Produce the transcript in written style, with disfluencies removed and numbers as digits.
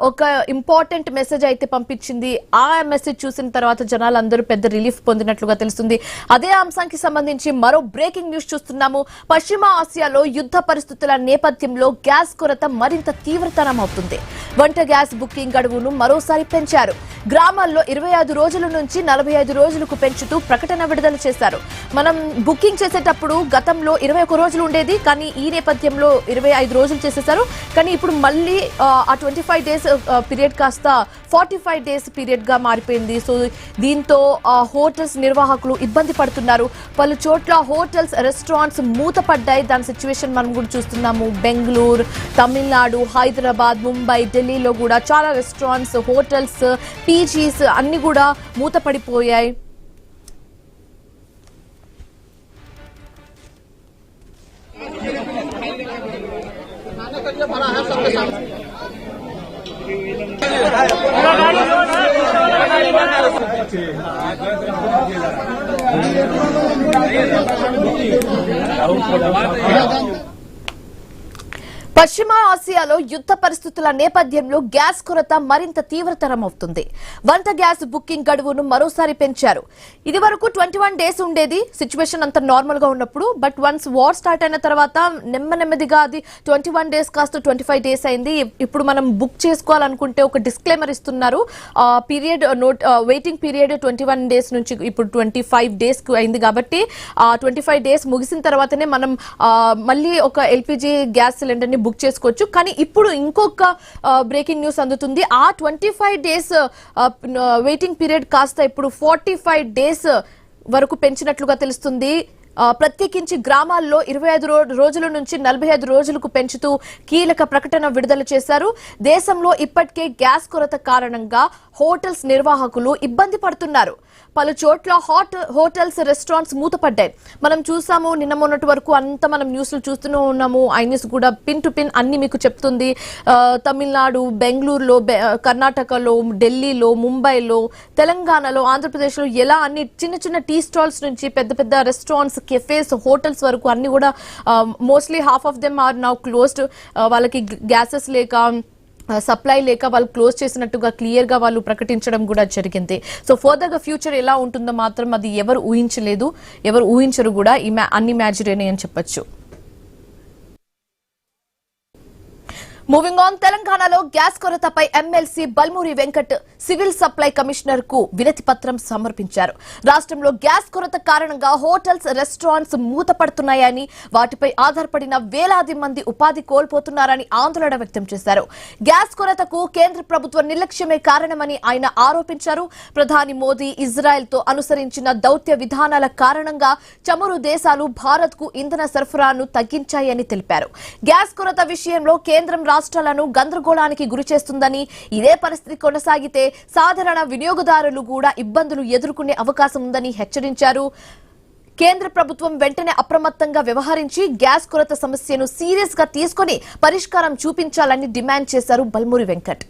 ఒక important message అయితే పంపించింది. ఆ మెసేజ్ చూసిన తర్వాత జనాలందరూ పెద్ద రిలీఫ్ పొందినట్లుగా తెలుస్తుంది. అదే అంశానికి సంబంధించి మరో బ్రేకింగ్ న్యూస్ చూస్తున్నాము. పశ్చిమ ఆసియాలో యుద్ధ పరిస్థితుల నేపథ్యంలో గ్యాస్ కొరత మరింత తీవ్రతరం అవుతుంది. వంట గ్యాస్ బుకింగ్ గడువును మరోసారి పెంచారు. గ్రామాల్లో 25 రోజుల నుంచి 45 రోజులకు పెంచుతూ ప్రకటన విడుదల చేశారు. మనం బుకింగ్ చేసేటప్పుడు గతంలో 21 రోజులు ఉండేది, కానీ ఈ నేపథ్యంలో 25 రోజులు చేసేశారు. కానీ ఇప్పుడు మళ్ళీ ఆ 25 డేస్ పీరియడ్ కాస్త 45 డేస్ పీరియడ్ గా మారిపోయింది. సో దీంతో హోటల్స్ నిర్వాహకులు ఇబ్బంది పడుతున్నారు. పలు చోట్ల హోటల్స్, రెస్టారెంట్స్ మూతపడ్డాయి. దాని సిచ్యువేషన్ మనం కూడా చూస్తున్నాము. బెంగళూరు, తమిళనాడు, హైదరాబాద్, ముంబై, ఢిల్లీలో కూడా చాలా రెస్టారెంట్స్, హోటల్స్, పీజీస్ అన్ని కూడా మూతపడిపోయాయి. పశ్చిమ ఆసియాలో యుద్ధ పరిస్థితుల నేపథ్యంలో గ్యాస్ కొరత మరింత తీవ్రతరం అవుతుంది. వంట గ్యాస్ బుకింగ్ గడువును మరోసారి పెంచారు. ఇది వరకు 21 డేస్ ఉండేది, సిచ్యువేషన్ అంత నార్మల్ గా ఉన్నప్పుడు. బట్ వన్స్ వార్ స్టార్ట్ అయిన తర్వాత నెమ్మదిగా అది 21 డేస్ కాస్త 25 డేస్ అయింది. ఇప్పుడు మనం బుక్ చేసుకోవాలనుకుంటే ఒక డిస్క్లైమర్ ఇస్తున్నారు. పీరియడ్ వెయిటింగ్ పీరియడ్ 21 డేస్ నుంచి ఇప్పుడు 25 డేస్ కు అయింది. కాబట్టి 25 డేస్ ముగిసిన తర్వాతనే మనం మళ్ళీ ఒక ఎల్పిజి గ్యాస్ సిలిండర్ ని బుక్ చేసుకోవచ్చు. కానీ ఇప్పుడు ఇంకొక బ్రేకింగ్ న్యూస్ అందుతుంది. ఆ 25 డేస్ వెయిటింగ్ పీరియడ్ కాస్త ఇప్పుడు 45 డేస్ వరకు పెంచినట్లుగా తెలుస్తుంది. ప్రత్యేకించి గ్రామాల్లో 25 రోజుల నుంచి 45 రోజులకు పెంచుతూ కీలక ప్రకటన విడుదల చేశారు. దేశంలో ఇప్పటికే గ్యాస్ కొరత కారణంగా హోటల్స్ నిర్వాహకులు ఇబ్బంది పడుతున్నారు. పలు చోట్ల హోటల్స్, రెస్టారెంట్స్ మూతపడ్డాయి. మనం చూసాము నిన్న మొన్నటి వరకు అంతా మనం న్యూస్లు చూస్తూనే ఉన్నాము. ఐ న్యూస్ కూడా పిన్ టు పిన్ అన్ని మీకు చెప్తుంది. తమిళనాడు, బెంగళూరులో, కర్ణాటకలో, ఢిల్లీలో, ముంబైలో, తెలంగాణలో, ఆంధ్రప్రదేశ్లో ఎలా అన్ని చిన్న టీ స్టాల్స్ నుంచి పెద్ద రెస్టారెంట్స్, కెఫేస్, హోటల్స్ వరకు అన్ని కూడా mostly half of them are now closed. వాళ్ళకి గ్యాసెస్ లేక, సప్లై లేక వాళ్ళు క్లోజ్ చేసినట్టుగా క్లియర్ గా వాళ్ళు ప్రకటించడం కూడా జరిగింది. సో ఫర్దర్ గా ఫ్యూచర్ ఎలా ఉంటుందో మాత్రం అది ఎవరు ఊహించలేదు, ఎవరు ఊహించరు కూడా. అన్ని మ్యాజిరేనే అని చెప్పొచ్చు. మూవింగ్ ఆన్, తెలంగాణలో గ్యాస్ కొరతపై MLC Balmuri Venkat civil supply commissioner కు వినతి పత్రం సమర్పించారు. రాష్ట్రంలో గ్యాస్ కొరత కారణంగా హోటల్స్, రెస్టారెంట్స్ మూతపడుతున్నాయని, వాటిపై ఆధారపడిన వేలాది మంది ఉపాధి కోల్పోతున్నారని ఆందోళన వ్యక్తం చేశారు. గ్యాస్ కొరతకు కేంద్ర ప్రభుత్వ నిర్లక్ష్యమే కారణమని ఆయన ఆరోపించారు. ప్రధాని మోదీ ఇజ్రాయెల్ తో అనుసరించిన దౌత్య విధానాల కారణంగా చమురు దేశాలు భారత్ కు ఇంధన సరఫరాను తగ్గించాయని తెలిపారు. గ్యాస్ కొరత విషయంలో కేంద్రం రాష్ట్రాలను గందరగోళానికి గురి చేస్తుందని, ఇదే పరిస్థితి కొనసాగితే సాధారణ వినియోగదారులు కూడా ఇబ్బందులు ఎదుర్కొనే అవకాశం ఉందని హెచ్చరించారు. కేంద్ర ప్రభుత్వం వెంటనే అప్రమత్తంగా వ్యవహరించి గ్యాస్ కొరత సమస్యను సీరియస్ గా తీసుకుని పరిష్కారం చూపించాలని డిమాండ్ చేశారు బల్మూరి వెంకట్.